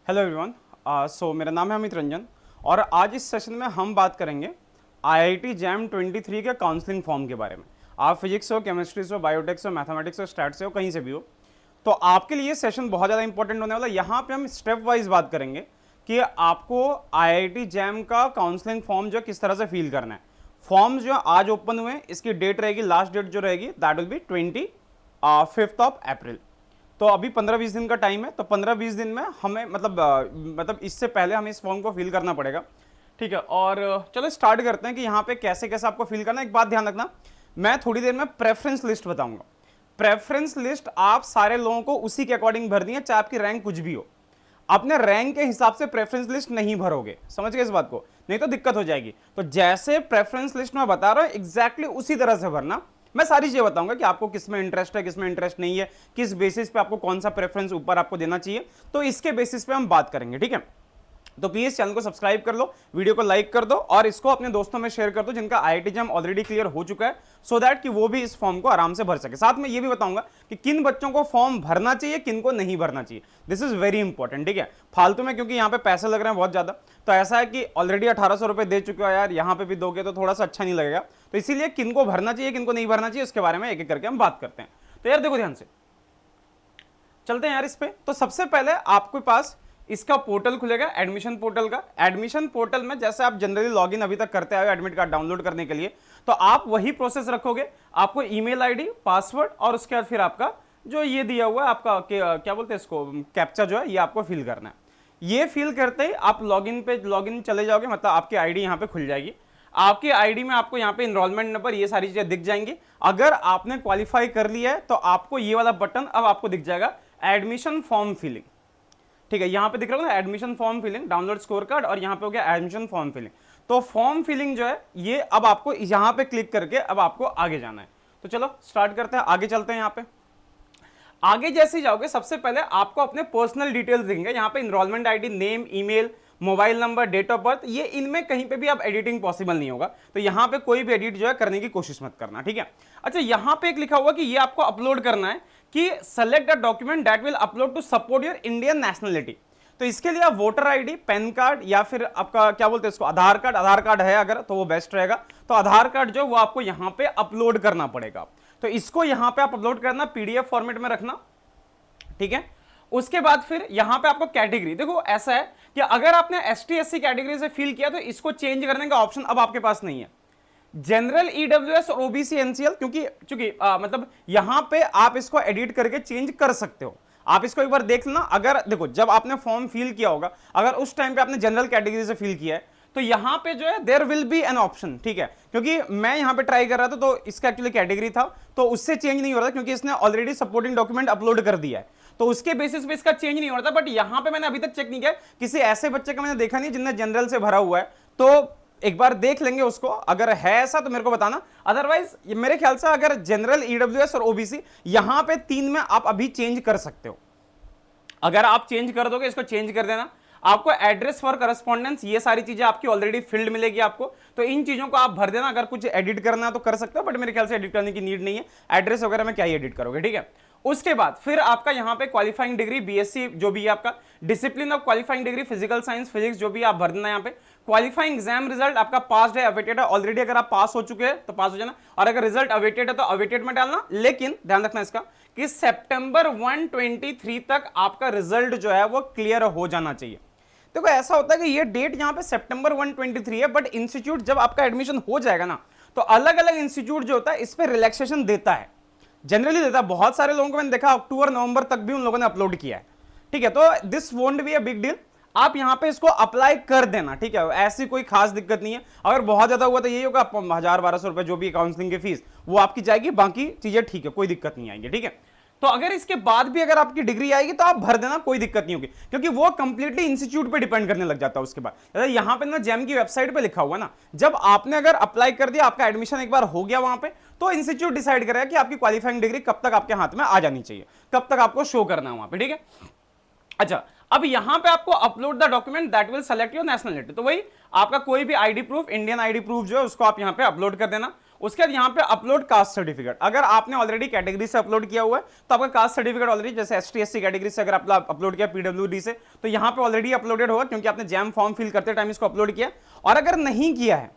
Hello everyone. मेरा नाम है अमित रंजन और आज इस सेशन में हम बात करेंगे आईआईटी जैम 23 के काउंसलिंग फॉर्म के बारे में। आप फिजिक्स हो, केमिस्ट्री हो, बायोटेक्स हो, मैथमेटिक्स हो, स्टैट्स हो, कहीं से भी हो, तो आपके लिए सेशन बहुत ज़्यादा इंपॉर्टेंट होने वाला है। यहाँ पे हम स्टेप वाइज बात करेंगे कि आपको आईआईटी जैम का काउंसलिंग फॉर्म जो किस तरह से फिल करना है। फॉर्म जो आज ओपन हुए, इसकी डेट रहेगी, लास्ट डेट जो रहेगी दैट विल बी 25 अप्रैल। तो अभी 15-20 दिन का टाइम है। तो 15-20 दिन में हमें मतलब इससे पहले हमें इस फॉर्म को फिल करना पड़ेगा, ठीक है। और चलो स्टार्ट करते हैं कि यहाँ पे कैसे कैसे आपको फिल करना है। एक बात ध्यान रखना, मैं थोड़ी देर में प्रेफरेंस लिस्ट बताऊंगा। प्रेफरेंस लिस्ट आप सारे लोगों को उसी के अकॉर्डिंग भरनी है, चाहे आपकी रैंक कुछ भी हो। अपने रैंक के हिसाब से प्रेफरेंस लिस्ट नहीं भरोगे, समझ गए इस बात को, नहीं तो दिक्कत हो जाएगी। तो जैसे प्रेफरेंस लिस्ट में बता रहा हूं एग्जैक्टली उसी तरह से भरना। मैं सारी चीजें बताऊंगा कि आपको किस में इंटरेस्ट है, किस में इंटरेस्ट नहीं है, किस बेसिस पे आपको कौन सा प्रेफरेंस ऊपर आपको देना चाहिए, तो इसके बेसिस पे हम बात करेंगे, ठीक है। तो प्लीज चैनल को सब्सक्राइब कर लो, वीडियो को लाइक कर दो और इसको अपने दोस्तों में शेयर कर दो जिनका आईआईटी जैम ऑलरेडी क्लियर हो चुका है, सो दैट कि वो भी इस फॉर्म को आराम से भर सके। साथ में ये भी बताऊंगा कि किन बच्चों को फॉर्म भरना चाहिए, किन को नहीं भरना चाहिए। दिस इज वेरी इंपॉर्टेंट, ठीक है। फालतू में, क्योंकि यहाँ पे पैसे लग रहे हैं बहुत ज्यादा, तो ऐसा है कि ऑलरेडी 1800 रुपए दे चुके हो यार, यहाँ पे भी दोगे तो थोड़ा सा अच्छा नहीं लगेगा। तो इसीलिए किन को भरना चाहिए, किन को नहीं भरना चाहिए, उसके बारे में एक एक करके हम बात करते हैं। तो यार देखो ध्यान से चलते हैं यार इस पे। तो सबसे पहले आपके पास इसका पोर्टल खुलेगा, एडमिशन पोर्टल का। एडमिशन पोर्टल में जैसे आप जनरली लॉगिन अभी तक करते आए एडमिट कार्ड डाउनलोड करने के लिए, तो आप वही प्रोसेस रखोगे। आपको ईमेल आईडी, पासवर्ड और उसके बाद फिर आपका जो ये दिया हुआ है आपका क्या बोलते हैं इसको, कैप्चा जो है, ये आपको फिल करना है। ये फिल करते ही आप लॉगिन चले जाओगे, मतलब आपकी आईडी यहाँ पे खुल जाएगी। आपकी आईडी में आपको यहाँ पे इनरोलमेंट नंबर, ये सारी चीजें दिख जाएंगी। अगर आपने क्वालिफाई कर लिया है तो आपको ये वाला बटन अब आपको दिख जाएगा, एडमिशन फॉर्म फिलिंग, ठीक है। यहां पे दिख रहा है ना admission form filling, download score card, और यहां पे हो गया एडमिशन फॉर्म फिलिंग। तो फॉर्म फिलिंग जो है ये अब आपको यहां पे क्लिक करके अब आपको आगे जाना है। तो चलो स्टार्ट करते हैं, आगे चलते हैं। यहां पे आगे जैसे ही जाओगे सबसे पहले आपको अपने पर्सनल डिटेल्स देंगे। यहां पे enrolment ID, name, email, mobile number, date of birth, ये इनमें कहीं पे भी आप एडिटिंग पॉसिबल नहीं होगा, तो यहां पे कोई भी एडिट जो है करने की कोशिश मत करना, ठीक है। अच्छा, यहां पे एक लिखा हुआ कि ये आपको अपलोड करना है कि select a document that will upload to support your Indian nationality. तो इसके लिए आप वोटर आईडी, पैन कार्ड या फिर आपका क्या बोलते हैं इसको, आधार कार्ड। आधार कार्ड है अगर तो वो बेस्ट रहेगा। तो आधार कार्ड जो वो आपको यहां पे अपलोड करना पड़ेगा। तो इसको यहां पे आप अपलोड करना, पीडीएफ फॉर्मेट में रखना, ठीक है। उसके बाद फिर यहां पे आपको कैटेगरी, देखो ऐसा है कि अगर आपने एसटी एससी कैटेगरी से फिल किया तो इसको चेंज करने का ऑप्शन अब आपके पास नहीं है। जनरल, ईडब्ल्यूएस और ओबीसी एनसीएल, क्योंकि मतलब यहां पे आप इसको एडिट करके चेंज कर सकते हो। आप इसको एक बार देख लेना। अगर देखो जब आपने फॉर्म फिल किया होगा, अगर उस टाइम पे आपने जनरल कैटेगरी से फिल किया है तो यहां पे जो है there will be an option, ठीक है। क्योंकि मैं यहां पे ट्राई कर रहा था तो इसका एक्चुअली कैटेगरी था, तो उससे चेंज नहीं हो रहा था क्योंकि इसने ऑलरेडी सपोर्टिंग डॉक्यूमेंट अपलोड कर दिया है, तो उसके बेसिस पे इसका चेंज नहीं हो रहा था। बट यहां पे मैंने अभी तक चेक नहीं किया, किसी ऐसे बच्चे का मैंने देखा नहीं जिनने जनरल से भरा हुआ है, तो एक बार देख लेंगे उसको। अगर है ऐसा तो मेरे को बताना, अदरवाइज मेरे ख्याल से अगर जनरल, ईडब्ल्यूएस और ओबीसी यहां पे 3 में आप अभी चेंज कर सकते हो। अगर आप चेंज कर दोगे, इसको चेंज कर देना। आपको एड्रेस फॉर करस्पॉन्डेंस, ये सारी चीजें आपकी ऑलरेडी फील्ड मिलेगी आपको, तो इन चीजों को आप भर देना। अगर कुछ एडिट करना है तो कर सकते हो, बट मेरे ख्याल से एडिट करने की नीड नहीं है। एड्रेस वगैरह में क्या ही एडिट करोगे, ठीक है। उसके बाद फिर आपका यहां पे क्वालिफाइंग डिग्री, बीएससी जो भी है आपका, discipline of qualifying degree, physical science, physics जो भी आप भर देना। यहां पे क्वालिफाइंग एग्जाम रिजल्ट आपका पास्ड है, अवेटेड है। ऑलरेडी अगर आप पास हो चुके हैं तो पास हो जाना, और अगर रिजल्ट अवेटेड है तो अवेटेड में डालना। लेकिन ध्यान रखना इसका कि सितंबर 1 तक आपका रिजल्ट जो है वो क्लियर हो जाना चाहिए। देखो ऐसा होता है कि ये डेट यहां पे सितंबर 1 है, बट इंस्टीट्यूट जब आपका एडमिशन हो जाएगा ना, तो अलग अलग इंस्टीट्यूट जो होता है इस पे रिलैक्सेशन देता है, जनरली देता है। बहुत सारे लोगों को मैंने देखा अक्टूबर नवंबर तक भी उन लोगों ने अपलोड किया है, ठीक है। तो this won't be a big deal, आप यहां पे इसको अप्लाई कर देना, ठीक है। ऐसी कोई खास दिक्कत नहीं है। अगर बहुत ज्यादा हुआ तो यही होगा, 1000-1200 रुपए जो भी काउंसलिंग की फीस वो आपकी जाएगी, बाकी चीजें ठीक है, कोई दिक्कत नहीं आएगी, ठीक है। तो अगर इसके बाद भी अगर आपकी डिग्री आएगी तो आप भर देना, कोई दिक्कत नहीं होगी, क्योंकि वो कंप्लीटली इंस्टीट्यूट पे डिपेंड करने लग जाता है। उसके बाद यहां पे ना जैम की वेबसाइट पे लिखा हुआ ना, जब आपने अगर अप्लाई कर दिया, आपका एडमिशन एक बार हो गया वहां पे, तो इंस्टीट्यूट डिसाइड करेगा कि आपकी क्वालिफाइंग डिग्री कब तक आपके हाथ में आ जानी चाहिए, कब तक आपको शो करना है वहां पे, ठीक है। अच्छा, अब यहां पे आपको upload the document that will select your nationality, तो वही आपका कोई भी ID proof, Indian ID proof जो है उसको आप यहां पे अपलोड कर देना। उसके बाद यहाँ पे अपलोड कास्ट सर्टिफिकेट, अगर आपने ऑलरेडी कैटेगरी से अपलोड किया हुआ है तो आपका कास्ट सर्टिफिकेट ऑलरेडी, जैसे ST SC कैटेगरी से अगर आप अपलोड किया PWD से, तो यहाँ पे ऑलरेडी अपलोडेड होगा क्योंकि आपने जैम फॉर्म फिल करते टाइम इसको अपलोड किया। और अगर नहीं किया है,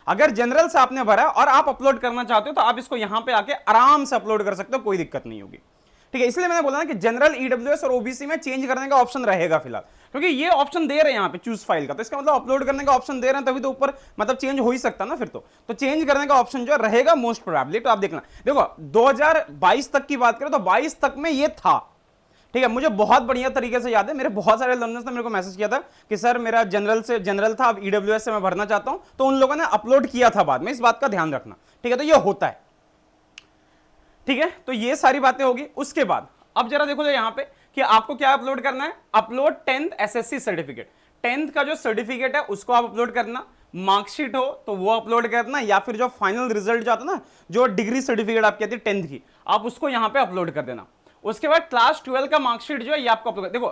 अगर जनरल से आपने भरा और आप अपलोड करना चाहते हो तो आप इसको यहां पे आके आराम से अपलोड कर सकते हो, कोई दिक्कत नहीं होगी, ठीक है। इसलिए मैंने बोला ना कि जनरल, EWS और OBC में चेंज करने का ऑप्शन रहेगा फिलहाल, क्योंकि ये ऑप्शन दे रहे हैं यहां पे चूज फाइल का, तो इसका मतलब अपलोड करने का ऑप्शन दे रहे हैं, तभी तो ऊपर मतलब चेंज हो ही सकता ना फिर तो चेंज करने का ऑप्शन जो रहेगा मोस्ट प्रोबेबली। तो आप देखना, देखो 2022 तक की बात करें तो 22 तक में ये था, ठीक है। मुझे बहुत बढ़िया तरीके से याद है, मेरे बहुत सारे लर्नर्स ने मेरे को मैसेज किया था कि सर मेरा जनरल से जनरल था, अब EWS से मैं भरना चाहता हूं, तो उन लोगों ने अपलोड किया था बाद में, इस बात का ध्यान रखना, ठीक है। तो ये होता है, ठीक है। तो ये सारी बातें होगी। उसके बाद अब जरा देखो यहां पे कि आपको क्या अपलोड करना है, upload 10th SSC certificate, 10th का जो सर्टिफिकेट है उसको आप अपलोड करना, मार्कशीट हो तो वो अपलोड करना, या फिर जो फाइनल रिजल्ट जो आता ना, जो डिग्री सर्टिफिकेट आप कहते हैं 10th की, आप उसको यहां पे अपलोड कर देना। उसके बाद क्लास 12 का मार्कशीट जो है ये आपको अपलोड, देखो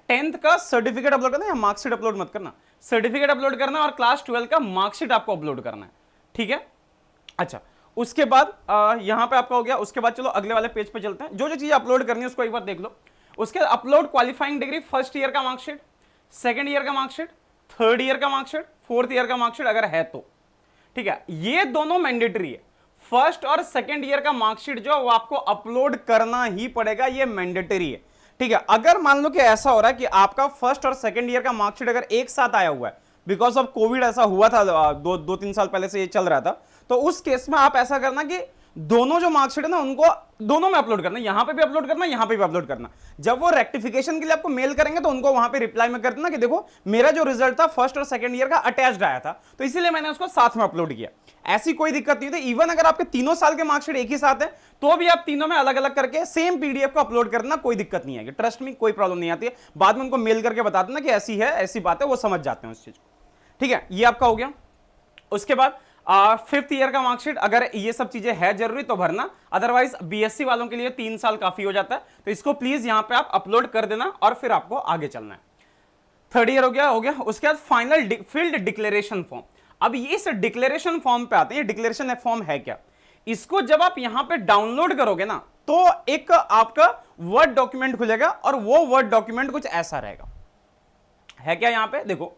10th का सर्टिफिकेट अपलोड करना, या मार्कशीट अपलोड मत करना, सर्टिफिकेट अपलोड करना, और क्लास 12 का मार्कशीट आपको अपलोड करना है, ठीक है। अच्छा, उसके बाद यहां पे आपका हो गया। उसके बाद चलो अगले वाले पेज पे चलते हैं, जो जो चीज अपलोड करनी है उसको एक बार देख लो। उसके बाद upload qualifying degree, first year का मार्कशीट, सेकंड ईयर का मार्कशीट, थर्ड ईयर का मार्कशीट, फोर्थ ईयर का मार्कशीट अगर है तो, ठीक है। ये दोनों मैंडेटरी है, फर्स्ट और सेकंड ईयर का मार्कशीट जो वो आपको अपलोड करना ही पड़ेगा, ये मैंडेटरी है, ठीक है। अगर मान लो कि ऐसा हो रहा है कि आपका फर्स्ट और सेकंड ईयर का मार्कशीट अगर एक साथ आया हुआ है, बिकॉज ऑफ कोविड ऐसा हुआ था, 2-3 साल पहले से ये चल रहा था, तो उस केस में आप ऐसा करना कि दोनों जो मार्कशीट है ना उनको दोनों में अपलोड करना, यहां पे भी अपलोड करना, यहां पे भी अपलोड करना। जब वो रेक्टिफिकेशन के लिए आपको मेल करेंगे तो उनको वहां पे रिप्लाई में कर देना कि देखो मेरा जो रिजल्ट था फर्स्ट और सेकंड ईयर का अटैच्ड आया था, तो इसीलिए मैंने उसको साथ में अपलोड किया। ऐसी कोई दिक्कत नहीं थी। इवन अगर आपके तीनों साल के मार्कशीट एक ही साथ है तो भी आप तीनों में अलग अलग करके सेम PDF को अपलोड करना, कोई दिक्कत नहीं आएगी, ट्रस्ट में कोई प्रॉब्लम नहीं आती है। बाद में उनको मेल करके बता देना कि ऐसी है, ऐसी बात है, वो समझ जाते हैं उस चीज को, ठीक है। ये आपका हो गया। उसके बाद 5th ईयर का मार्कशीट, अगर ये सब चीजें है जरूरी तो भरना, अदरवाइज BSc वालों के लिए 3 साल काफी हो जाता है, तो इसको प्लीज यहां पे आप अपलोड कर देना और फिर आपको आगे चलना है। 3rd ईयर हो गया। उसके बाद फाइनल फील्ड डिक्लेरेशन फॉर्म। अब ये इस डिक्लेरेशन फॉर्म पे आते हैं। डिक्लेरेशन फॉर्म है क्या, इसको जब आप यहां पे डाउनलोड करोगे ना तो एक आपका वर्ड डॉक्यूमेंट खुलेगा, और वो वर्ड डॉक्यूमेंट कुछ ऐसा रहेगा। है क्या यहां पे देखो,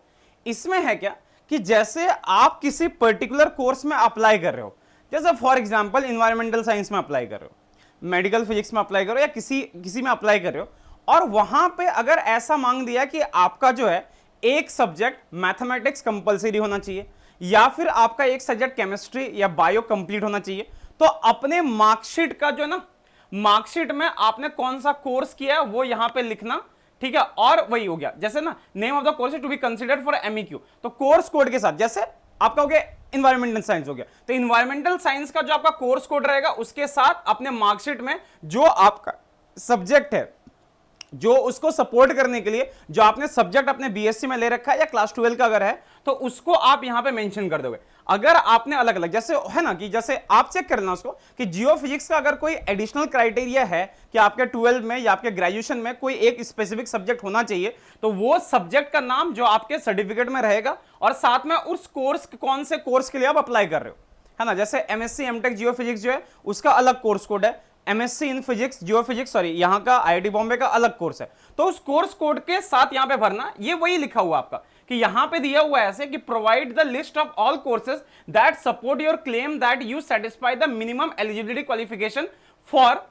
इसमें है क्या कि जैसे आप किसी पर्टिकुलर कोर्स में अप्लाई कर रहे हो, जैसे फॉर एग्जांपल इन्वायरमेंटल साइंस में अप्लाई कर रहे हो, मेडिकल फिजिक्स में अप्लाई कर रहे हो, या किसी में अप्लाई कर रहे हो, और वहां पे अगर ऐसा मांग दिया कि आपका जो है एक सब्जेक्ट मैथमेटिक्स कंपलसरी होना चाहिए, या फिर आपका एक सब्जेक्ट केमिस्ट्री या बायो कंप्लीट होना चाहिए, तो अपने मार्कशीट का जो है ना, मार्कशीट में आपने कौन सा कोर्स किया है वो यहां पे लिखना, ठीक है। और वही हो गया, जैसे ना name of the course to be considered for MEQ, तो कोर्स कोड के साथ, जैसे आपका हो गया इन्वायरमेंटल साइंस हो गया, तो इन्वायरमेंटल साइंस का जो आपका कोर्स कोड रहेगा उसके साथ अपने मार्कशीट में जो आपका सब्जेक्ट है, जो उसको सपोर्ट करने के लिए जो आपने सब्जेक्ट अपने BSc में ले रखा है या क्लास 12 का अगर है, तो उसको आप यहां पे मेंशन कर दोगे। अगर आपने अलग अलग, जैसे है ना कि जैसे आप चेक करना उसको कि जियो फिजिक्स का अगर कोई एडिशनल क्राइटेरिया है कि आपके 12 में या आपके ग्रेजुएशन में कोई एक स्पेसिफिक सब्जेक्ट होना चाहिए, तो वो सब्जेक्ट का नाम जो आपके सर्टिफिकेट में रहेगा, और साथ में उस कोर्स, कौन से कोर्स के लिए आप अप्लाई कर रहे हो, है ना। जैसे MSc MTech जियो फिजिक्स जो है उसका अलग कोर्स कोड है, MSc in physics Jio physics, sorry यहाँ का IIT बॉम्बे का अलग कोर्स है, तो उस कोर्स कोड के साथ यहां पे भरना। ये वही लिखा हुआ आपका कि यहां पे दिया हुआ है ऐसे कि provide the list of all courses that support your claim that you satisfy the minimum eligibility qualification for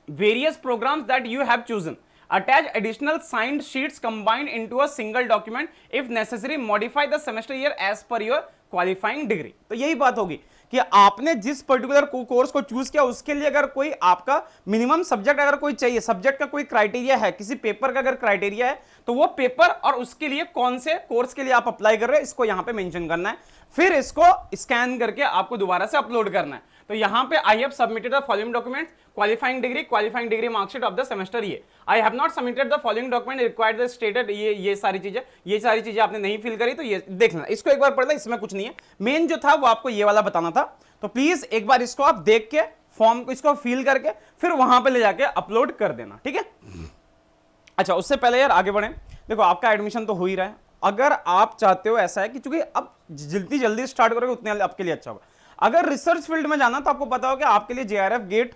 various programmes that you have chosen, attach additional signed sheets combined into a single document, if necessary modify the semester year as per your qualifying degree। तो यही बात होगी कि आपने जिस particular course को choose किया उसके लिए अगर कोई आपका मिनिमम सब्जेक्ट अगर कोई चाहिए, सब्जेक्ट का कोई क्राइटेरिया है, किसी पेपर का अगर क्राइटेरिया है, तो वो पेपर और उसके लिए कौन से कोर्स के लिए आप अप्लाई कर रहे हैं इसको यहां पे मेंशन करना है, फिर इसको स्कैन करके आपको दोबारा से अपलोड करना है। तो यहां पे I have submitted the following documents, qualifying degree marksheet of the semester ये, I have not submitted the following document required the stated, ये सारी चीजें आपने नहीं फिल करी, तो ये देख लेना, इसको एक बार पढ़ लेना, इसमें कुछ नहीं है। मेन जो था वो आपको ये वाला बताना था, तो प्लीज एक बार इसको आप देख के फॉर्म को इसको फिल करके फिर वहां पे ले जाके अपलोड कर देना, ठीक है। अच्छा, उससे पहले यार आगे बढ़े, देखो आपका एडमिशन तो हो ही रहा है, अगर आप चाहते हो, ऐसा है कि चूंकि अब जितनी जल्दी स्टार्ट करोगे उतने आपके लिए अच्छा होगा। अगर रिसर्च फील्ड में जाना तो आपको पता हो कि आपके लिए जेआरएफ गेट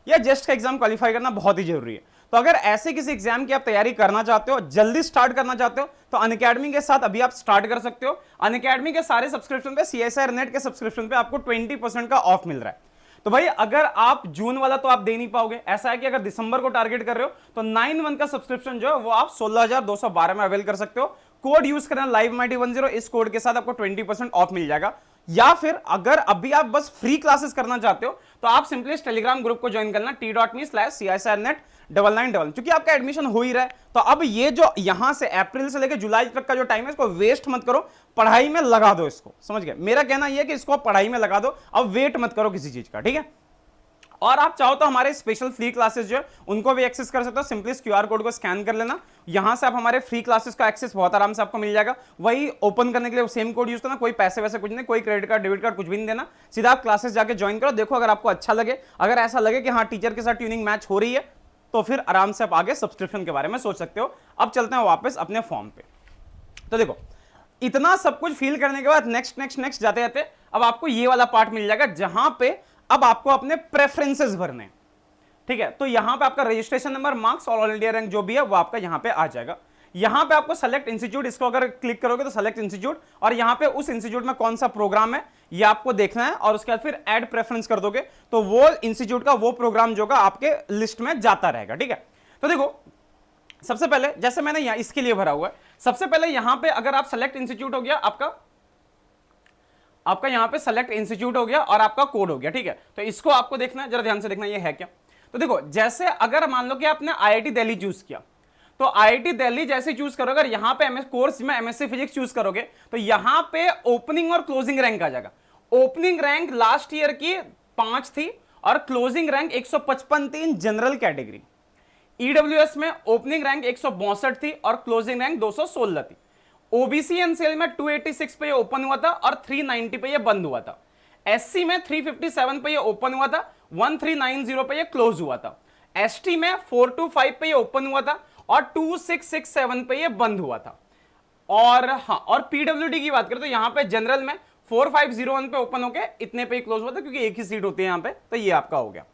या जेस्ट का एग्जाम क्वालिफाई करना बहुत ही जरूरी है। तो अगर ऐसे किसी एग्जाम की आप तैयारी करना चाहते हो, जल्दी स्टार्ट करना चाहते हो, तो अनअकैडमी के साथ अभी आप स्टार्ट कर सकते हो। अनअकैडमी के सारे सब्सक्रिप्शन पे, सीएसआर नेट के सब्सक्रिप्शन पे आपको 20% का ऑफ मिल रहा है। तो भाई अगर आप जून वाला तो आप दे नहीं पाओगे, ऐसा है कि अगर दिसंबर को टारगेट कर रहे हो तो 9 मंथ का सब्सक्रिप्शन जो है वो आप 16,212 में अवेल कर सकते हो। कोड यूज करना लाइव माइटी 10, इस कोड के साथ आपको 20% ऑफ मिल जाएगा। या फिर अगर अभी आप बस फ्री क्लासेस करना चाहते हो तो आप सिंपली इस टेलीग्राम ग्रुप को ज्वाइन करना t.me/csrnet9999, क्योंकि आपका एडमिशन हो ही रहा है। तो अब ये जो यहां से अप्रैल से लेकर जुलाई तक का जो टाइम है इसको वेस्ट मत करो, पढ़ाई में लगा दो इसको, समझ गए। मेरा कहना यह है कि इसको पढ़ाई में लगा दो, अब वेट मत करो किसी चीज का, ठीक है। और आप चाहो तो हमारे स्पेशल फ्री क्लासेस जो है उनको भी एक्सेस कर सकते हो। सिंपली इस क्यूआर कोड को स्कैन कर लेना, यहां से आप हमारे फ्री क्लासेस का एक्सेस बहुत आराम से आपको मिल जाएगा। वही ओपन करने के लिए सेम कोड यूज करना, कोई पैसे वैसे कुछ नहीं, कोई क्रेडिट कार्ड डेबिट कार्ड कुछ भी नहीं देना, सीधा आप क्लासेस जाके ज्वाइन करो। देखो अगर आपको अच्छा लगे, अगर ऐसा लगे कि हाँ टीचर के साथ ट्यूनिंग मैच हो रही है, तो फिर आराम से आप आगे सब्सक्रिप्शन के बारे में सोच सकते हो। अब चलते हैं वापस अपने फॉर्म पे। तो देखो इतना सब कुछ फील करने के बाद नेक्स्ट जाते जाते अब आपको ये वाला पार्ट मिल जाएगा, जहां पे अब आपको अपने प्रेफरेंसेस भरने, ठीक है। तो यहां पे आपका रजिस्ट्रेशन नंबर, मार्क्स और ऑल इंडिया रैंक जो भी है वो आपका यहां पे आ जाएगा। यहां पे आपको सेलेक्ट इंस्टीट्यूट, इसको अगर क्लिक करोगे तो सेलेक्ट इंस्टीट्यूट, और यहां पे उस इंस्टीट्यूट में कौन सा प्रोग्राम है ये आपको देखना है, और उसके बाद फिर ऐड प्रेफरेंस कर दोगे तो वो इंस्टीट्यूट का वो प्रोग्राम जो आपके लिस्ट में जाता रहेगा, ठीक है। तो देखो सबसे पहले जैसे मैंने यहां इसके लिए भरा हुआ है, सबसे पहले यहां पे अगर आप सेलेक्ट इंस्टीट्यूट हो गया, आपका यहां पे सेलेक्ट इंस्टीट्यूट हो गया और आपका कोड हो गया, ठीक है। तो इसको आपको देखना है, जरा ध्यान से देखना ये है क्या। तो देखो जैसे अगर मान लो कि आपने आईआईटी दिल्ली चूज किया, तो आईआईटी दिल्ली जैसे चूज करोगे, अगर यहां पे कोर्स में एमएससी फिजिक्स चूज करोगे तो यहां पे ओपनिंग और क्लोजिंग रैंक आ जाएगा। ओपनिंग रैंक लास्ट ईयर की 5 थी और क्लोजिंग रैंक 155 थी इन जनरल कैटेगरी। ईडब्ल्यूएस में ओपनिंग रैंक 162 थी और क्लोजिंग रैंक 216 थी। ओबीसी एनसीएल में 286 पे ये ओपन हुआ था और 390 पे ये बंद हुआ था। एससी में 357 पे ये ओपन हुआ था, 1390 पे ये क्लोज हुआ था। एसटी में 425 पे ये ओपन हुआ था और 2667 पे ये बंद हुआ था। और हाँ, और पीडब्ल्यूडी की बात करें तो यहां पे जनरल में 4501 पे ओपन होके इतने पे ही क्लोज हुआ था, क्योंकि एक ही सीट होती है यहां पे, तो ये आपका हो गया।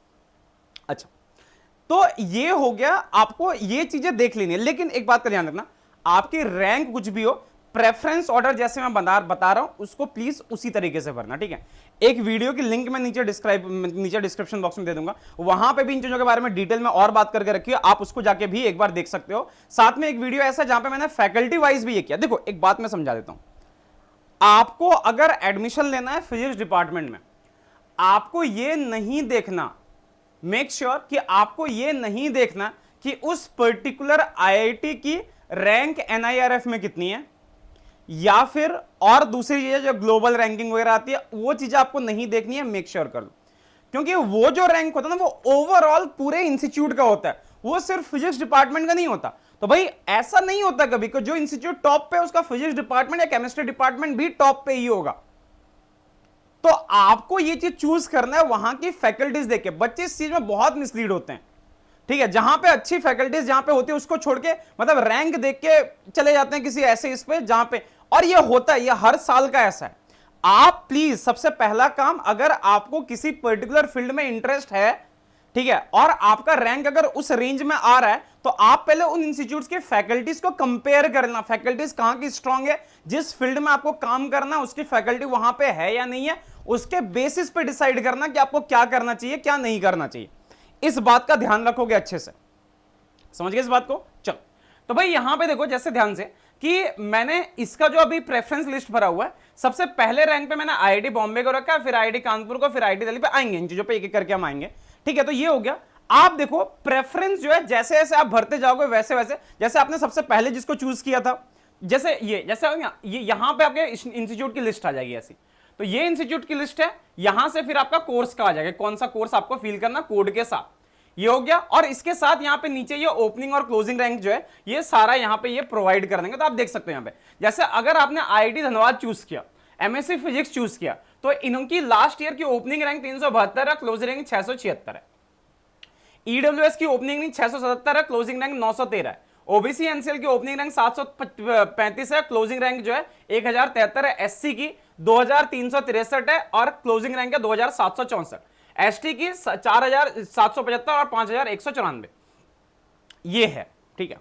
अच्छा, तो ये हो गया, आपको ये चीजें देख लेनी है। लेकिन एक बात का ध्यान रखना, आपकी रैंक कुछ भी हो, प्रेफरेंस ऑर्डर जैसे मैं बता रहा हूं उसको प्लीज उसी तरीके से भरना, ठीक है। एक वीडियो की लिंक मैं नीचे डिस्क्रिप्शन बॉक्स में दे दूंगा, वहां पे भी इन चीजों के बारे में डिटेल में और बात करके रखी है, आप उसको जाके भी एक बार देख सकते हो। साथ में एक वीडियो ऐसा जहां पे मैंने फैकल्टी वाइज भी ये किया। देखो एक बात मैं समझा देता हूं, आपको अगर एडमिशन लेना है फिजिक्स डिपार्टमेंट में, आपको ये नहीं देखना, मेक श्योर कि आपको ये नहीं देखना कि उस पर्टिकुलर आईआईटी की रैंक एनआईआरएफ में कितनी है, या फिर और दूसरी चीजें जो ग्लोबल रैंकिंग वगैरह आती है, वो चीजें आपको नहीं देखनी है। मेक श्योर कर लो, क्योंकि वो जो रैंक होता है ना वो ओवरऑल पूरे इंस्टीट्यूट का होता है, वो सिर्फ फिजिक्स डिपार्टमेंट का नहीं होता। तो भाई ऐसा नहीं होता कभी कि जो इंस्टीट्यूट टॉप पे उसका फिजिक्स डिपार्टमेंट या केमिस्ट्री डिपार्टमेंट भी टॉप पे ही होगा। तो आपको ये चीज चूज करना है वहां की फैकल्टीज देख के। बच्चे इस चीज में बहुत मिसलीड होते हैं, ठीक है। जहां पे अच्छी फैकल्टीज जहां पे होती है उसको छोड़ के मतलब रैंक देख के चले जाते हैं किसी ऐसे इस पे जहां पे, और ये होता है, ये हर साल का ऐसा है। आप प्लीज सबसे पहला काम, अगर आपको किसी पर्टिकुलर फील्ड में इंटरेस्ट है, ठीक है, और आपका रैंक अगर उस रेंज में आ रहा है, तो आप पहले उन इंस्टीट्यूट्स के फैकल्टीज को कंपेयर करना, फैकल्टीज कहां की स्ट्रांग है, जिस फील्ड में आपको काम करना उसकी फैकल्टी वहां पे है या नहीं है, उसके बेसिस पे डिसाइड करना कि आपको क्या करना चाहिए क्या नहीं करना चाहिए। इस बात का ध्यान रखोगे अच्छे से, समझ गए इस बात को। चलो, तो भाई यहां पे देखो जैसे ध्यान से कि मैंने इसका जो अभी प्रेफरेंस लिस्ट भरा हुआ है, सबसे पहले रैंक पे मैंने आईआईटी बॉम्बे को रखा, फिर आईआईटी कानपुर को, फिर आईआईटी दिल्ली पे आएंगे, इन चीजों पे एक एक करके हम आएंगे, ठीक है। तो ये हो गया। आप देखो प्रेफरेंस जो है जैसे जैसे आप भरते जाओगे वैसे वैसे, जैसे आपने सबसे पहले जिसको चूज किया था, जैसे ये यहां पे आपके इंस्टीट्यूट की लिस्ट आ जाएगी ऐसी, तो ये इंस्टीट्यूट की लिस्ट है, यहां से फिर आपका कोर्स का आ जाएगा, कौन सा कोर्स आपको फिल करना कोड के साथ, ये हो गया। और इसके साथ यहां पे नीचे ये ओपनिंग और क्लोजिंग रैंक जो है ये सारा यहां पे ये प्रोवाइड कर देंगे। तो आप देख सकते हो यहां पे, जैसे अगर आपने आईआईटी धनबाद चूज किया, एमएससी फिजिक्स चूज किया, तो इनकी लास्ट ईयर की ओपनिंग रैंक 372 है, क्लोजिंग रैंक 676 है। ईडब्ल्यूएस की ओपनिंग रैंक 677 है, क्लोजिंग रैंक 913 है। ओबीसी एनसीएल की ओपनिंग रैंक 735 है, क्लोजिंग रैंक जो है 1073 है। एससी की 2363 है और क्लोजिंग रैंक है 2764। एसटी की 4775 और 5194 ये है, ठीक है।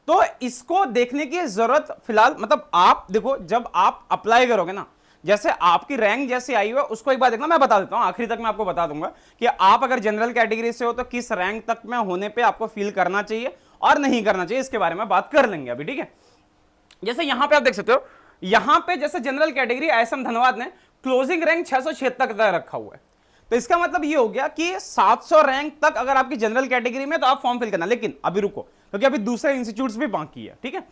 तो इसको देखने की जरूरत फिलहाल, मतलब आप देखो जब आप अप्लाई करोगे ना, जैसे आपकी रैंक जैसे आई हुई है उसको एक बार देखना, मैं बता देता हूं आखिरी तक मैं आपको बता दूंगा कि आप अगर जनरल कैटेगरी से हो तो किस रैंक तक में होने पे आपको फील करना चाहिए और नहीं करना चाहिए, इसके बारे में बात कर लेंगे अभी, ठीक है। जैसे यहां पे आप देख सकते हो, यहां पे जैसे जनरल कैटेगरी आईएसएम धनबाद ने क्लोजिंग रैंक 676 तक रखा हुआ है, तो इसका मतलब ये हो गया कि 700 रैंक तक अगर आपकी जनरल कैटेगरी में तो आप फॉर्म फिल करना, लेकिन अभी रुको क्योंकि अभी दूसरे इंस्टीट्यूट्स भी बाकी है, ठीक है।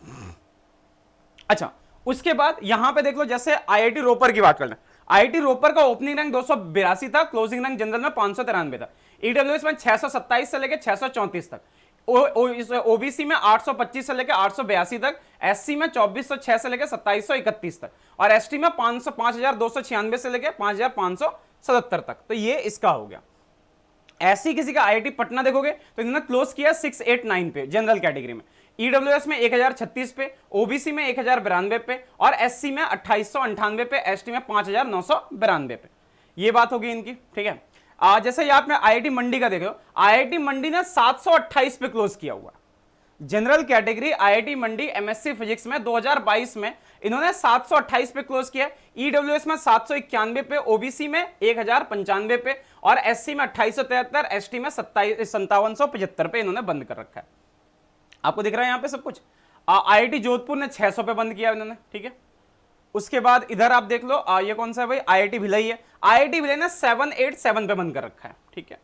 अच्छा, उसके बाद यहां पे देख लो, जैसे आईआईटी रोपर की बात कर लें, आईआईटी रोपर का ओपनिंग रैंक 282 था, क्लोजिंग रैंक जनरल में 593 था, ईडब्ल्यूएस में 627 से लेकर 634 तक, ओबीसी में 825 से लेकर 882 तक, एससी में 2406 से लेकर 2731 तक, और एसटी में 5296 से लेकर 5577 तक। तो ये इसका हो गया। ऐसी किसी का आईआईटी पटना देखोगे तो इन्होंने क्लोज किया 689 पे जनरल कैटेगरी में, ईडब्ल्यूएस में 1036 पे, ओबीसी में 1092 पे, और एससी में 2898 पे, एसटी में 5992 पे। ये बात होगी इनकी, ठीक है। जैसे यहाँ पे आईआईटी मंडी का देखो, आईआईटी मंडी ने 728 पे क्लोज किया हुआ जनरल कैटेगरी। आईआईटी मंडी एमएससी फिजिक्स में 2022 में इन्होंने 728 पे क्लोज किया, ईडब्ल्यूएस में 791 पे, ओबीसी में 1095 पे, और एससी में 2873, एसटी में 5775 पे इन्होंने बंद कर रखा है। आपको दिख रहा है यहाँ पे सब कुछ। आईआईटी जोधपुर ने 600 पे बंद किया इन्होंने, ठीक है। उसके बाद इधर आप देख लो, ये कौन सा है भाई, आईआईटी भिलाई है, आईआईटी भिलाई ने 787 पे बंद कर रखा है, ठीक है।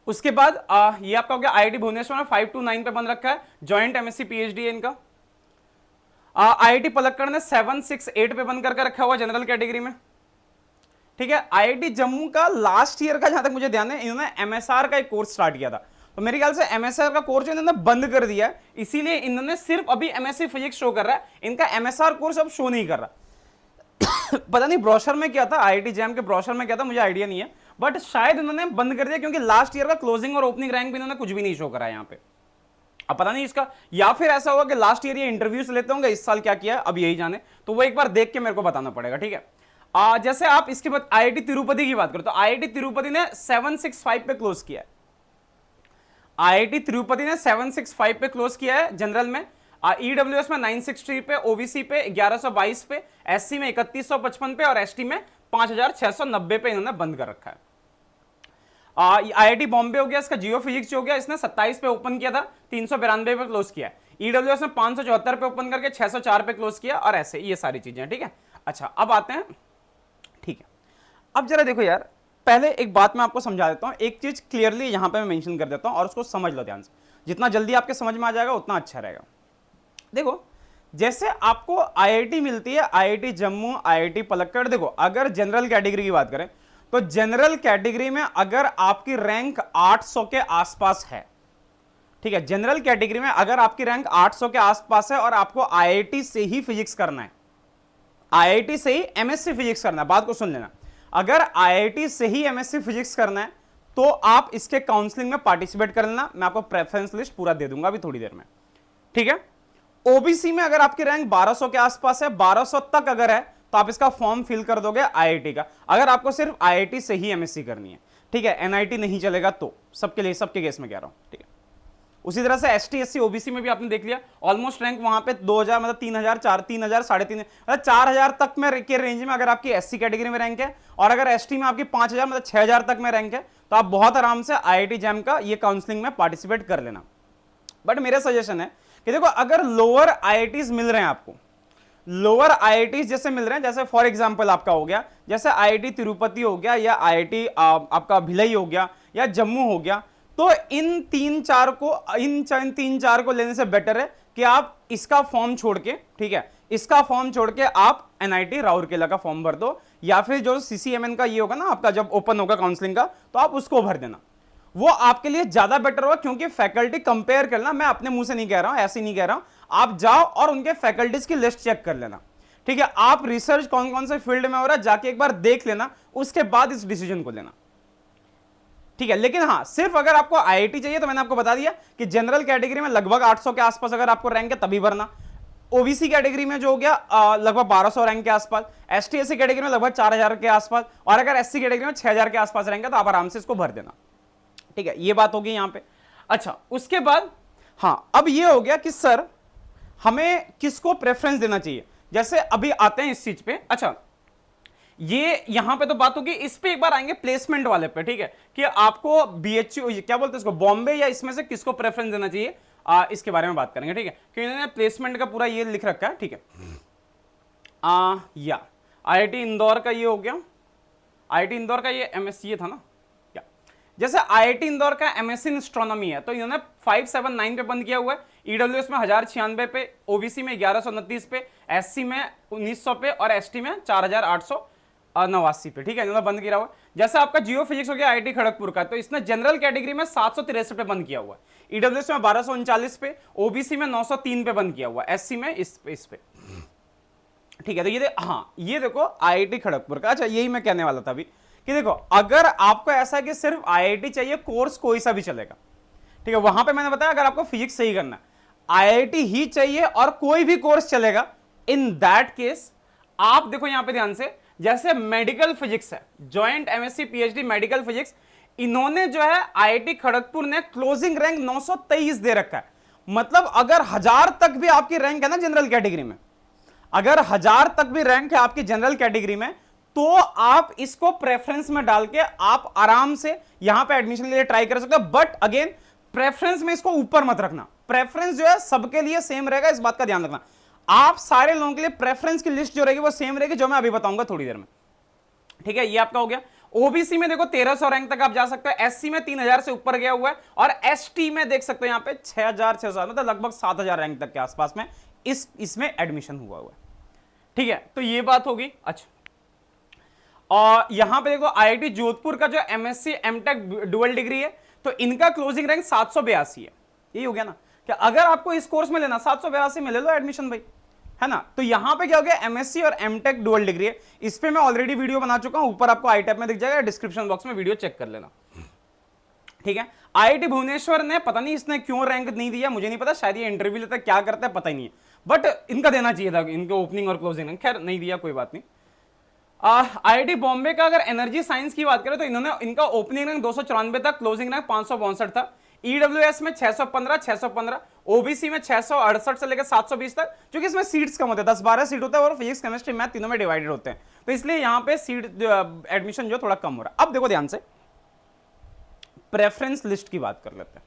उसके बाद ये आपका हो गया आईआईटी भुवनेश्वर में 529 पे बंद रखा है, जॉइंट एमएससी पीएचडी है इनका। आईआईटी पलक्कड़ ने 768 पे बंद करके रखा हुआ जनरल कैटेगरी में, ठीक है। आईआईटी जम्मू का लास्ट ईयर का जहां तक मुझे ध्यान है, इन्होंने एमएसआर का एक कोर्स स्टार्ट किया था, तो मेरे ख्याल से एमएसआर का कोर्स इन्होंने बंद कर दिया, इसीलिए इन्होंने सिर्फ अभी एमएससी फिजिक्स शो कर रहा है, इनका एमएसआर कोर्स अब शो नहीं कर रहा। पता नहीं ब्रोशर में क्या था, आईआईटी जैम के ब्रोशर में क्या था मुझे आइडिया नहीं है, बट शायद इन्होंने बंद कर दिया क्योंकि लास्ट ईयर का क्लोजिंग और ओपनिंग रैंक भी इन्होंने कुछ भी नहीं शो करा यहाँ पे। अब पता नहीं इसका, या फिर ऐसा होगा कि लास्ट ईयर ये इंटरव्यूज लेते होंगे, इस साल क्या किया अब यही जाने, तो वो एक बार देख के मेरे को बताना पड़ेगा, ठीक है। जैसे आप इसके बाद आईआईटी तिरुपति की बात करो, तो आईआईटी तिरुपति ने 765 पे क्लोज किया है, आईआईटी तिरुपति ने 765 पे क्लोज किया है जनरल में, ईडब्ल्यूएस में 960 पे, ओबीसी पे 1122 पे, एससी में 3155 पे, और एसटी में 5690 पे इन्होंने बंद कर रखा है। आईआईटी बॉम्बे हो गया, इसका जियो फिजिक्स हो गया, इसने 27 पे ओपन किया था, 392 पे क्लोज किया है, ईडब्ल्यूएस में 574 पे ओपन करके 604 पे क्लोज किया, और ऐसे ये सारी चीजें, ठीक है। अच्छा, अब आते हैं, ठीक है। अब जरा देखो यार, पहले एक बात मैं आपको समझा देता हूं, एक चीज क्लियरली यहां पे मैं मेंशन कर देता हूं और उसको समझ लो ध्यान से, जितना जल्दी आपके समझ में आ जाएगा उतना अच्छा रहेगा। देखो, जैसे आपको आईआईटी मिलती है, आईआईटी जम्मू, आईआईटी पलक्कड़, देखो अगर जनरल कैटेगरी की बात करें तो जनरल कैटेगरी में अगर आपकी रैंक 800 के आसपास है, ठीक है, जनरल कैटेगरी में अगर आपकी रैंक 800 के आसपास है और आपको आईआईटी से ही फिजिक्स करना है, आईआईटी से ही एमएससी फिजिक्स करना है, बात को सुन लेना, अगर आईआईटी से ही एमएससी फिजिक्स करना है तो आप इसके काउंसलिंग में पार्टिसिपेट कर लेना, मैं आपको प्रेफरेंस लिस्ट पूरा दे दूंगा अभी थोड़ी देर में, ठीक है। ओबीसी में अगर आपकी रैंक 1200 के आसपास है, 1200 तक अगर है तो आप इसका फॉर्म फिल कर दोगे आईआईटी का, अगर आपको सिर्फ आईआईटी से ही एमएससी करनी है, ठीक है, एनआईटी नहीं चलेगा, तो सबके लिए, सबके केस में कह रहा हूं, ठीक है। उसी तरह से एसटी एससी ओबीसी में भी आपने देख लिया, ऑलमोस्ट रैंक वहां पे 2000 मतलब 3000 3000 3.5 मतलब 4000 तक में के रेंज में अगर आपकी एससी कैटेगरी में रैंक है, और अगर एसटी में आपकी 5000 मतलब 6000 तक में रैंक है, तो आप बहुत आराम से आईआईटी जैम का ये काउंसलिंग में पार्टिसिपेट कर लेना। बट मेरा सजेशन है कि देखो, अगर लोअर आईआईटीज मिल रहे हैं आपको, लोअर आईआईटीज जैसे मिल रहे हैं, जैसे फॉर एग्जांपल आपका हो गया, जैसे आईआईटी तिरुपति हो गया, या आईआईटी आपका भिलाई हो गया, या जम्मू हो गया, तो इन तीन चार को लेने से बेटर है कि आप इसका फॉर्म छोड़ के, ठीक है, इसका फॉर्म छोड़ के आप एनआईटी राउरकेला का फॉर्म भर दो, या फिर जो सीसीएमएन का ये होगा ना आपका, जब ओपन होगा काउंसलिंग का, तो आप उसको भर देना, वो आपके लिए ज्यादा बेटर होगा, क्योंकि फैकल्टी कंपेयर करना, मैं अपने मुंह से नहीं कह रहा हूं, ऐसे नहीं कह रहा हूं, आप जाओ और उनके फैकल्टीज की लिस्ट चेक कर लेना, ठीक है। आप रिसर्च कौन कौन से फील्ड में हो रहा है जाके एक बार देख लेना, उसके बाद इस डिसीजन को लेना, ठीक है। लेकिन हाँ, सिर्फ अगर आपको आईआईटी चाहिए तो मैंने आपको बता दिया कि जनरल कैटेगरी में लगभग 800 के आसपास अगर आपको रैंक है तभी भरना, ओबीसी कैटेगरी में जो हो गया लगभग 1200 रैंक के आसपास, एसटी एससी कैटेगरी में लगभग 4000 के आसपास, और अगर एससी कैटेगरी में 6000 के आसपास रैंक है तो आप आराम से इसको भर देना। ठीक है, ये बात होगी यहां पे। अच्छा, उसके बाद हाँ, अब ये हो गया कि सर हमें किसको प्रेफरेंस देना चाहिए। जैसे अभी आते हैं इस चीज पे। अच्छा, ये यहां पे तो बात होगी, इस पे एक बार आएंगे प्लेसमेंट वाले पे। ठीक है, कि आपको बीएचयू क्या बोलते हैं इसको, बॉम्बे या इसमें से किसको प्रेफरेंस देना चाहिए, इसके बारे में बात करेंगे। ठीक है, क्योंकि इन्होंने प्लेसमेंट का पूरा ये लिख रखा है। ठीक है, या आईआईटी इंदौर का ये हो गया, आईआईटी इंदौर का ये एमएससी ये था ना, या जैसे आईआईटी इंदौर का एमएससी इन एस्ट्रोनॉमी है तो इन्होंने 579 पे बंद किया हुआ है, ईडब्ल्यूएस में 1096 पे, ओबीसी में 1129 पे, एससी में 1900 पे और एसटी में 4889 पे। ठीक है, इन्होंने बंद किया हुआ है। जैसे आपका जियो फिजिक्स हो गया आईआईटी खड़गपुर का, तो इसने जनरल कैटेगरी में 763 पे बंद किया हुआ है, ईडब्ल्यूएस में 1239 पे, ओबीसी में 903 पे बंद किया हुआ है, एससी में इस पे। ठीक है, तो ये हाँ, ये देखो आईआईटी खड़गपुर का। अच्छा, यही मैं कहने वाला था अभी कि देखो अगर आपको ऐसा है कि सिर्फ आईआईटी चाहिए, कोर्स कोई सा भी चलेगा। ठीक है, वहां पे मैंने बताया अगर आपको फिजिक्स सही करना है, आईआईटी ही चाहिए और कोई भी कोर्स चलेगा, इन दैट केस आप देखो यहां पे ध्यान से, जैसे मेडिकल फिजिक्स है, joint MSc PhD medical physics, इन्होंने जो है आईआईटी खड़गपुर ने क्लोजिंग रैंक 923 दे रखा है। मतलब अगर 1000 तक भी आपकी रैंक है ना जनरल कैटेगरी में, अगर 1000 तक भी रैंक है आपकी जनरल कैटेगरी में, तो आप इसको प्रेफरेंस में डाल के आप आराम से यहां पे एडमिशन के लिए ट्राई कर सकते हो। बट अगेन प्रेफरेंस में इसको ऊपर मत रखना, प्रेफरेंस जो है सबके लिए सेम रहेगा, इस बात का ध्यान रखना। आप सारे लोगों के लिए प्रेफरेंस की लिस्ट जो रहेगी वो सेम रहेगी, जो मैं अभी बताऊंगा थोड़ी देर में। ठीक है, ये आपका हो गया। ओबीसी में देखो 1300 रैंक तक आप जा सकते हो, एससी में 3000 से ऊपर गया हुआ है, और एसटी में देख सकते हो यहां पे 6600 मतलब लगभग 7000 रैंक तक के आसपास में इसमें एडमिशन हुआ है। ठीक है, तो ये बात होगी। अच्छा, और यहां पे देखो आईआईटी जोधपुर का जो एमएससी एमटेक डुअल डिग्री है, तो इनका क्लोजिंग रैंक 782 है। यही हो गया ना कि अगर आपको इस कोर्स में लेना 782 में ले लो एडमिशन भाई, है ना। तो यहां पे क्या हो गया, एमएससी और एमटेक डुअल डिग्री है, इस पे मैं ऑलरेडी वीडियो बना चुका हूं, ऊपर आपको आई टैब में दिख जाएगा, डिस्क्रिप्शन बॉक्स में वीडियो चेक कर लेना। ठीक है, आईआईटी भुवनेश्वर ने पता नहीं इसने क्यों रैंक नहीं दिया, मुझे नहीं पता, शायद ये इंटरव्यू लेता क्या करता है पता ही नहीं है, बट इनका देना चाहिए था, इनके ओपनिंग और क्लोजिंग रैंक, खैर नहीं दिया, कोई बात नहीं। आईआईटी बॉम्बे का अगर एनर्जी साइंस की बात करें तो इन्होंने इनका ओपनिंग रैंक 294 था, क्लोजिंग रैंक 562 था, ईडब्ल्यूएस में 615, ओबीसी में 668 से लेकर 720 तक, क्योंकि इसमें सीट्स कम होते हैं, 10-12 सीट होता है और फिजिक्स केमिस्ट्री मैथ तीनों में डिवाइडेड होते हैं, तो इसलिए यहां पे सीट एडमिशन जो थोड़ा कम हो रहा है। अब देखो ध्यान से प्रेफरेंस लिस्ट की बात कर लेते हैं।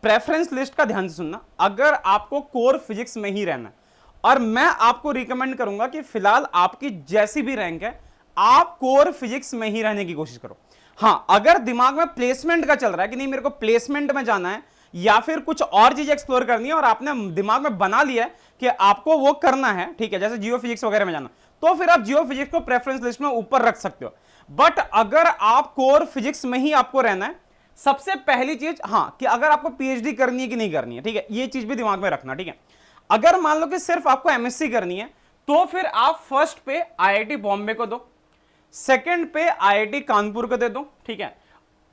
प्रेफरेंस लिस्ट का ध्यान से सुनना, अगर आपको कोर फिजिक्स में ही रहना है, और मैं आपको रिकमेंड करूंगा कि फिलहाल आपकी जैसी भी रैंक है आप कोर फिजिक्स में ही रहने की कोशिश करो। हां, अगर दिमाग में प्लेसमेंट का चल रहा है कि नहीं मेरे को प्लेसमेंट में जाना है या फिर कुछ और चीज एक्सप्लोर करनी है और आपने दिमाग में बना लिया है कि आपको वो करना है, ठीक है, जैसे जियो फिजिक्स वगैरह में जाना, तो फिर आप जियो फिजिक्स को प्रेफरेंस लिस्ट में ऊपर रख सकते हो। बट अगर आप कोर फिजिक्स में ही आपको रहना है, सबसे पहली चीज हां कि अगर आपको पीएचडी करनी है कि नहीं करनी है, ठीक है, ये चीज भी दिमाग में रखना। ठीक है, अगर मान लो कि सिर्फ आपको एमएससी करनी है तो फिर आप फर्स्ट पे आईआईटी बॉम्बे को दो, सेकंड पे आईआईटी कानपुर को दे दो, ठीक है,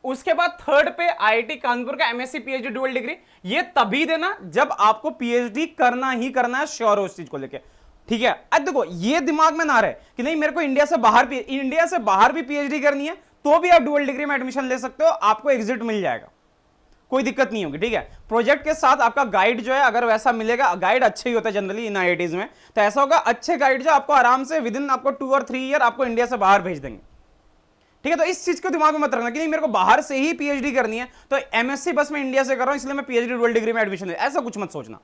उसके बाद थर्ड पे आईआईटी कानपुर का एमएससी पीएचडी डुअल डिग्री, ये तभी देना जब आपको पीएचडी करना ही करना है, श्योर हो उस चीज को लेके। ठीक है, अब देखो ये दिमाग में ना रहे कि नहीं मेरे को इंडिया से बाहर भी पीएचडी करनी है, तो भी आप डुअल डिग्री में एडमिशन ले सकते हो, आपको एग्जिट मिल जाएगा, कोई दिक्कत नहीं होगी। ठीक है, प्रोजेक्ट के साथ आपका गाइड जो है अगर वैसा मिलेगा, गाइड अच्छे ही होता है जनरली इन आईआईटीज में, तो ऐसा होगा अच्छे गाइड जो आपको आराम से विद इन आपको 2 और 3 ईयर आपको इंडिया से बाहर भेज देंगे। ठीक है, तो इस चीज को दिमाग में मत रखना कि नहीं मेरे को बाहर से ही पीएचडी करनी है, तो एमएससी बस मैं इंडिया से कर रहा हूं इसलिए मैं पीएचडी डुअल डिग्री में एडमिशन ले, ऐसा कुछ मत सोचना।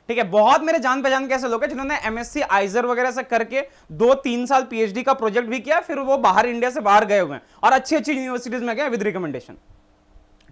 ठीक है, बहुत मेरे जान पहचान के ऐसे लोग हैं जिन्होंने एमएससी आइजर वगैरह से करके 2-3 साल पीएचडी का प्रोजेक्ट भी किया, फिर वो बाहर इंडिया से बाहर गए हुए हैं और अच्छी अच्छी यूनिवर्सिटीज में गए विद रिकमेंडेशन।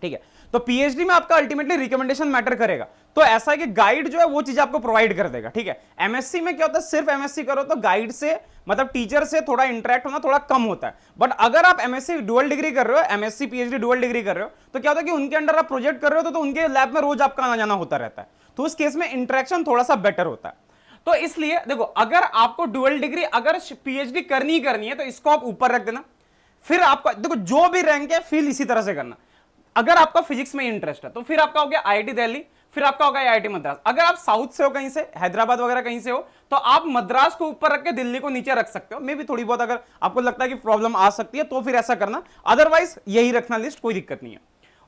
ठीक है, तो पीएचडी में आपका अल्टीमेटली रिकमेंडेशन मैटर करेगा, तो ऐसा है कि गाइड जो है वो चीज आपको प्रोवाइड कर देगा। ठीक है, एमएससी में क्या होता है, सिर्फ एमएससी करो तो गाइड से मतलब टीचर से थोड़ा इंटरेक्ट होना थोड़ा कम होता है, बट अगर आप एमएससी डुअल डिग्री कर रहे हो, एमएससी पीएचडी डुअल डिग्री कर रहे हो, तो क्या होता है कि उनके अंडर आप प्रोजेक्ट कर रहे हो तो उनके लैब में रोज आपका आना जाना होता रहता है, तो उस केस में इंटरेक्शन थोड़ा सा बेटर होता है। तो इसलिए देखो अगर आपको डुअल डिग्री अगर पीएचडी करनी है तो इसको आप ऊपर रख देना, फिर आपका देखो जो भी रैंक है फील इसी तरह से करना। अगर आपका फिजिक्स में इंटरेस्ट है तो फिर आपका हो गया आईआईटी दिल्ली, फिर आपका होगा आईआईटी मद्रास। अगर आप साउथ से हो, कहीं से हैदराबाद वगैरह कहीं से हो, तो आप मद्रास को ऊपर रख के दिल्ली को नीचे रख सकते हो। मे भी थोड़ी बहुत अगर आपको लगता है कि प्रॉब्लम आ सकती है तो फिर ऐसा करना, अदरवाइज यही रखना लिस्ट, कोई दिक्कत नहीं है।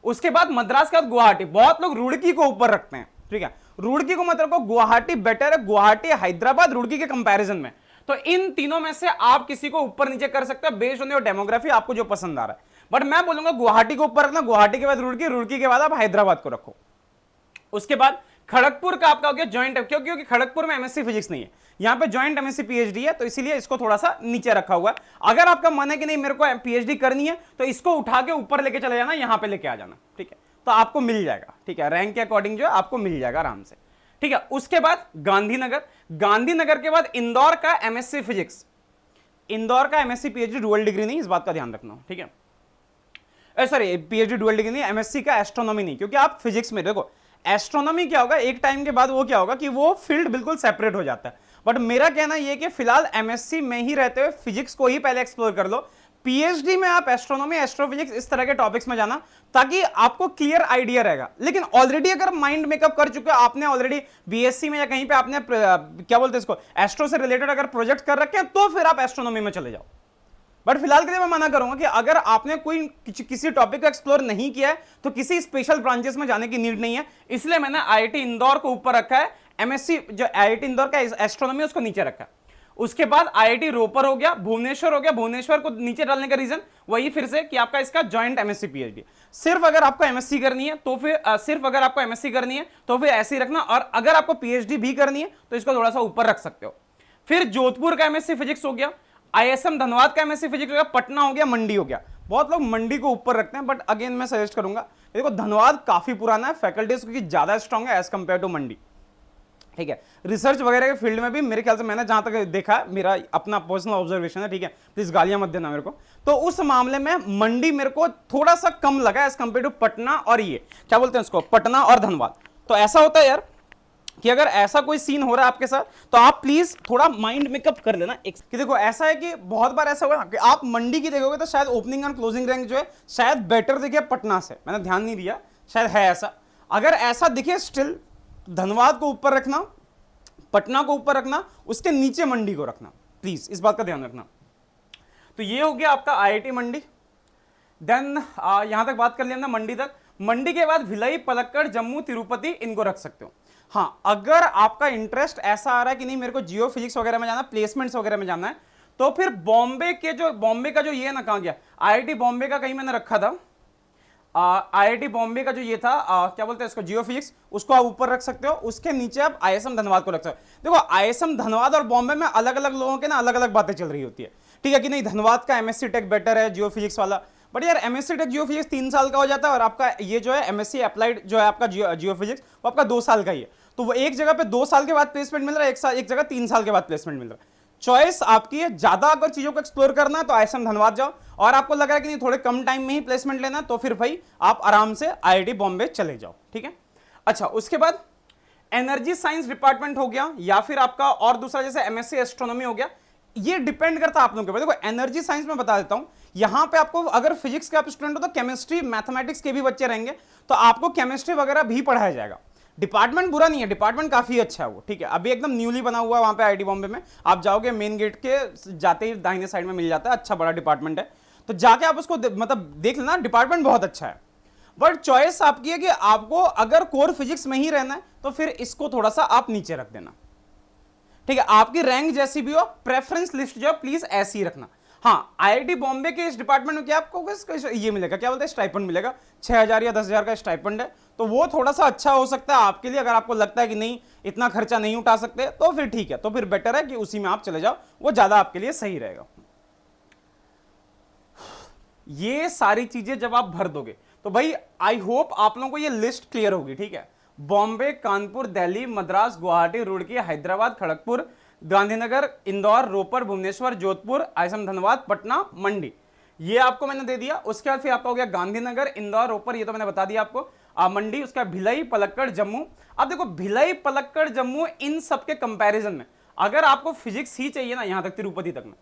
उसके बाद मद्रास के बाद गुवाहाटी। बहुत लोग रुड़की को ऊपर रखते हैं, ठीक है, रुड़की को मत रखो, गुवाहाटी बेटर है। गुवाहाटी, हैदराबाद, रुड़की के कंपैरिजन में। तो इन तीनों में से आप किसी को ऊपर नीचे कर सकते हो बेस्ड ऑन योर डेमोग्राफी, आपको जो पसंद आ रहा है। बट मैं बोलूंगा गुवाहाटी को ऊपर रखना, गुवाहाटी के बाद रुड़की, रुड़की के बाद आप हैदराबाद को रखो। उसके बाद खड़गपुर का आपका हो गया ज्वाइंट, क्योंकि खड़गपुर में एमएससी फिजिक्स नहीं है, यहां पे ज्वाइंट एमएससी पीएचडी है, तो इसीलिए इसको थोड़ा सा नीचे रखा हुआ है। अगर आपका मन है कि नहीं मेरे को पीएचडी करनी है, तो इसको उठा के ऊपर लेके चले जाना, यहां पे लेके आ जाना, ठीक है, तो आपको मिल जाएगा, ठीक है, रैंक के अकॉर्डिंग जो है आपको मिल जाएगा आराम से, ठीक है। उसके बाद गांधीनगर, गांधीनगर के बाद इंदौर का एमएससी फिजिक्स, इंदौर का एमएससी पीएचडी डुअल डिग्री नहीं, इस बात का ध्यान रखना, ठीक है। सॉरी, पीएचडी डुअल डिग्री नहीं, एमएससी का एस्ट्रोनॉमी नहीं, क्योंकि आप फिजिक्स में देखो एस्ट्रोनॉमी क्या होगा, एक टाइम के बाद वो क्या होगा कि वो फील्ड बिल्कुल सेपरेट हो जाता है। बट मेरा कहना ये कि फिलहाल एमएससी में ही रहते हुए फिजिक्स को ही पहले एक्सप्लोर कर लो, पीएचडी में आप एस्ट्रोनॉमी, एस्ट्रोफिजिक्स इस तरह के टॉपिक्स में जाना, ताकि आपको क्लियर आइडिया रहेगा। लेकिन ऑलरेडी अगर माइंड मेकअप कर चुके हो, आपने ऑलरेडी बीएससी में या कहीं पे आपने क्या बोलते हैं इसको, एस्ट्रो से रिलेटेड अगर प्रोजेक्ट कर रखे हैं, तो फिर आप एस्ट्रोनॉमी में चले जाओ। बट फिलहाल के लिए मैं मना करूंगा कि अगर आपने कोई किसी टॉपिक को एक्सप्लोर नहीं किया है, तो किसी स्पेशल ब्रांचेस में जाने की नीड नहीं है। इसलिए मैंने आईआईटी इंदौर को ऊपर रखा है, एमएससी जो आईआईटी इंदौर का एस्ट्रोनॉमी उसको नीचे रखा है। उसके बाद आईआईटी रोपर हो गया, भुवनेश्वर हो गया। भुवनेश्वर को नीचे डालने का रीजन वही फिर से कि आपका इसका जॉइंट एमएससी पीएचडी। सिर्फ अगर आपको एमएससी करनी है तो फिर ऐसे ही रखना, और अगर आपको पीएचडी भी करनी है तो इसको थोड़ा सा ऊपर रख सकते हो। फिर जोधपुर का एमएससी फिजिक्स हो गया, आईएसएम धनबाद का एमएससी फिजिक्स हो गया, पटना हो गया, मंडी हो गया। बहुत लोग मंडी को ऊपर रखते हैं, बट अगेन मैं सजेस्ट करूंगा, देखो धनबाद काफी पुराना है, फैकल्टीज क्योंकि ज्यादा स्ट्रांग है एज कंपेयर टू मंडी, ठीक है। रिसर्च वगैरह के फील्ड में भी मेरे ख्याल से मैंने जहां तक देखा, मेरा अपना पर्सनल ऑब्जर्वेशन है, ठीक है, प्लीज गालियां मत देना मेरे को, तो उस मामले में मंडी मेरे को थोड़ा सा कम लगा एज कंपेयर टू पटना और ये क्या बोलते हैं उसको, पटना और धनबाद। तो ऐसा होता है यार कि अगर ऐसा कोई सीन हो रहा है आपके साथ, तो आप प्लीज थोड़ा माइंड मेकअप कर लेना कि देखो ऐसा है कि बहुत बार ऐसा हुआ कि आप मंडी की देखोगे तो शायद ओपनिंग एंड क्लोजिंग रैंक जो है शायद बेटर दिखे पटना से, मैंने ध्यान नहीं दिया, शायद है ऐसा। अगर ऐसा दिखे स्टिल धनबाद को ऊपर रखना, पटना को ऊपर रखना, उसके नीचे मंडी को रखना, प्लीज इस बात का ध्यान रखना। तो ये हो गया आपका आईआईटी मंडी। देन यहां तक बात कर लिया हमने मंडी तक। मंडी के बाद भिलाई, पलक्कड़, जम्मू, तिरुपति, इनको रख सकते हो। हाँ, अगर आपका इंटरेस्ट ऐसा आ रहा है कि नहीं मेरे को जियो फिजिक्स वगैरह में जाना, प्लेसमेंट्स वगैरह में जाना है, तो फिर बॉम्बे का जो ये ना, कहां गया, आईआईटी बॉम्बे का कहीं मैंने रखा था, आईआईटी बॉम्बे का जो ये था क्या बोलते हैं इसको, जियो फिजिक्स, उसको आप ऊपर रख सकते हो। उसके नीचे आप आईएसएम धनबाद को रख सकते हो। देखो आईएसएम धनबाद और बॉम्बे में अलग अलग लोगों के ना अलग अलग बातें चल रही होती है, ठीक है कि नहीं, धनबाद का एमएससी टेक बेटर है जियो फिजिक्स वाला, बट यार एमएससी टेक जियो फिजिक्स 3 साल का हो जाता है, और आपका ये जो है एमएससी अप्लाइड जो है आपका जियो फिजिक्स, वो आपका 2 साल का ही है। तो वो एक जगह पे 2 साल के बाद प्लेसमेंट मिल रहा है, एक जगह 3 साल के बाद प्लेसमेंट मिल रहा है। चॉइस आपकी है, ज्यादा अगर चीजों को एक्सप्लोर करना है तो आईएसएम धनबाद जाओ, और आपको लग रहा है कि नहीं थोड़े कम टाइम में ही प्लेसमेंट लेना है, तो फिर भाई आप आराम से आईआईटी बॉम्बे चले जाओ, ठीक है। अच्छा, उसके बाद एनर्जी साइंस डिपार्टमेंट हो गया, या फिर आपका और दूसरा जैसे एमएससी एस्ट्रोनॉमी हो गया, ये डिपेंड करता है आप लोगों के ऊपर। देखो एनर्जी साइंस में बता देता हूं, यहां पे आपको अगर फिजिक्स के आप स्टूडेंट हो तो केमिस्ट्री, मैथमेटिक्स के भी बच्चे रहेंगे, तो आपको केमिस्ट्री वगैरह भी पढ़ाया जाएगा। डिपार्टमेंट बुरा नहीं है, डिपार्टमेंट काफी अच्छा है वो, ठीक है, अभी एकदम न्यूली बना हुआ है वहां पे आईआईटी बॉम्बे में। आप जाओगे मेन गेट के जाते ही दाहिने साइड में मिल जाता है, अच्छा बड़ा डिपार्टमेंट है, तो जाके आप उसको मतलब देख लेना, डिपार्टमेंट बहुत अच्छा है। बट चॉइस आपकी है कि आपको अगर कोर फिजिक्स में ही रहना है तो फिर इसको थोड़ा सा आप नीचे रख देना, ठीक है। आपकी रैंक जैसी भी हो, प्रेफरेंस लिस्ट जो प्लीज ऐसी ही रखना। हाँ, आईआईटी बॉम्बे के इस डिपार्टमेंट में क्या आपको ये मिलेगा, क्या बोलते हैं, स्टाइपेंड मिलेगा, 6000 या 10,000 का स्टाइपेंड है, तो वो थोड़ा सा अच्छा हो सकता है आपके लिए। अगर आपको लगता है कि नहीं इतना खर्चा नहीं उठा सकते, तो फिर ठीक है, तो फिर बेटर है कि उसी में आप चले जाओ, वो ज्यादा आपके लिए सही रहेगा। ये सारी चीजें जब आप भर दोगे तो भाई आई होप आप लोगों को ये लिस्ट क्लियर होगी, ठीक है। बॉम्बे, कानपुर, दिल्ली, मद्रास, गुवाहाटी, रुड़की, हैदराबाद, खड़गपुर, गांधीनगर, इंदौर, रोपर, भुवनेश्वर, जोधपुर, आईएसएम धनबाद, पटना, मंडी, ये आपको मैंने दे दिया। उसके बाद फिर आपका हो गया गांधीनगर, इंदौर, रोपर, ये तो मैंने बता दिया आपको, मंडी, उसका भिलाई, पलक्कड़, जम्मू। अब देखो भिलाई, पलक्कड़, जम्मू, इन सब के कंपैरिजन में अगर आपको फिजिक्स ही चाहिए ना, यहां तक तिरुपति तक में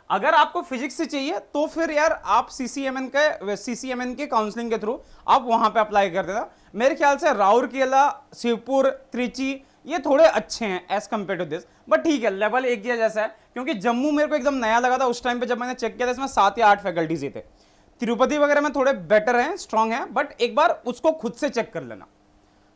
अगर आपको फिजिक्स से चाहिए, तो फिर यार आप सीसीएमएन के काउंसलिंग के थ्रू आप वहां पे अप्लाई कर देना। मेरे ख्याल से राउरकेला, शिवपुर, त्रिची ये थोड़े अच्छे हैं as compared to this, but ठीक है, लेवल एक जैसा है, क्योंकि जम्मू मेरे को एकदम नया लगा था उस टाइम पे जब मैंने चेक किया था, इसमें 7 या 8 फैकल्टीज ही थे। तिरुपति वगैरह में थोड़े बेटर हैं, स्ट्रांग है, बट एक बार उसको खुद से चेक कर लेना,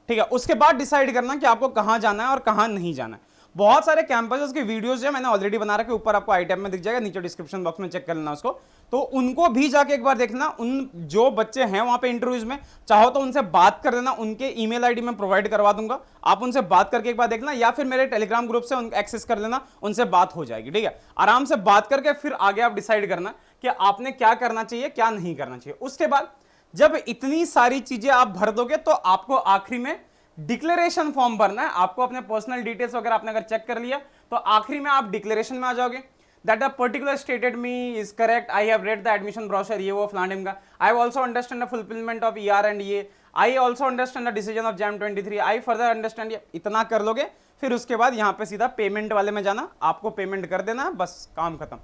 ठीक है, उसके बाद डिसाइड करना कि आपको कहां जाना है और कहां नहीं जाना है। बहुत सारे कैंपसेस के वीडियोस है मैंने ऑलरेडी बना रखे, ऊपर आपको आई टैब में दिख जाएगा, नीचे डिस्क्रिप्शन बॉक्स में चेक कर लेना उसको, तो उनको भी जाके एक बार देखना। उन जो बच्चे हैं वहां पे इंटरव्यूज में, चाहो तो उनसे बात कर देना, उनके ईमेल आईडी में प्रोवाइड करवा दूंगा, आप उनसे बात करके एक बार देखना, या फिर मेरे टेलीग्राम ग्रुप से उनको एक्सेस कर लेना, उनसे बात हो जाएगी, ठीक है। आराम से बात करके फिर आगे आप डिसाइड करना कि आपने क्या करना चाहिए, क्या नहीं करना चाहिए। उसके बाद जब इतनी सारी चीजें आप भर दोगे तो आपको आखिरी में डिक्लेरेशन फॉर्म भरना है। आपको अपने पर्सनल डिटेल्स वगैरह आपने अगर चेक कर लिया तो आखिरी में आप डिक्लेरेशन में आ जाओगे, that a particular stated me is correct, I have read the admission brochure, ये वो फलाने का, I also understand the fulfilment of ER and ये, I also understand the decision of JAM 23, I further understand, इतना कर लोगे, फिर उसके बाद यहां पे सीधा पेमेंट वाले में जाना, आपको पेमेंट कर देना, बस काम खत्म।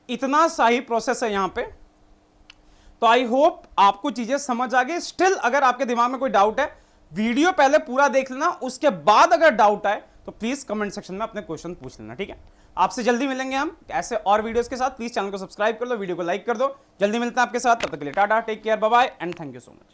इतना सा ही प्रोसेस है यहां पे। तो आई होप आपको चीजें समझ आ गई। स्टिल अगर आपके दिमाग में कोई डाउट है, वीडियो पहले पूरा देख लेना, उसके बाद अगर डाउट आए तो प्लीज कमेंट सेक्शन में अपने क्वेश्चन पूछ लेना, ठीक है। आपसे जल्दी मिलेंगे हम ऐसे और वीडियोस के साथ। प्लीज चैनल को सब्सक्राइब कर लो, वीडियो को लाइक कर दो। जल्दी मिलते हैं आपके साथ, तब तक के लिए tata, take care, bye bye and thank you so much.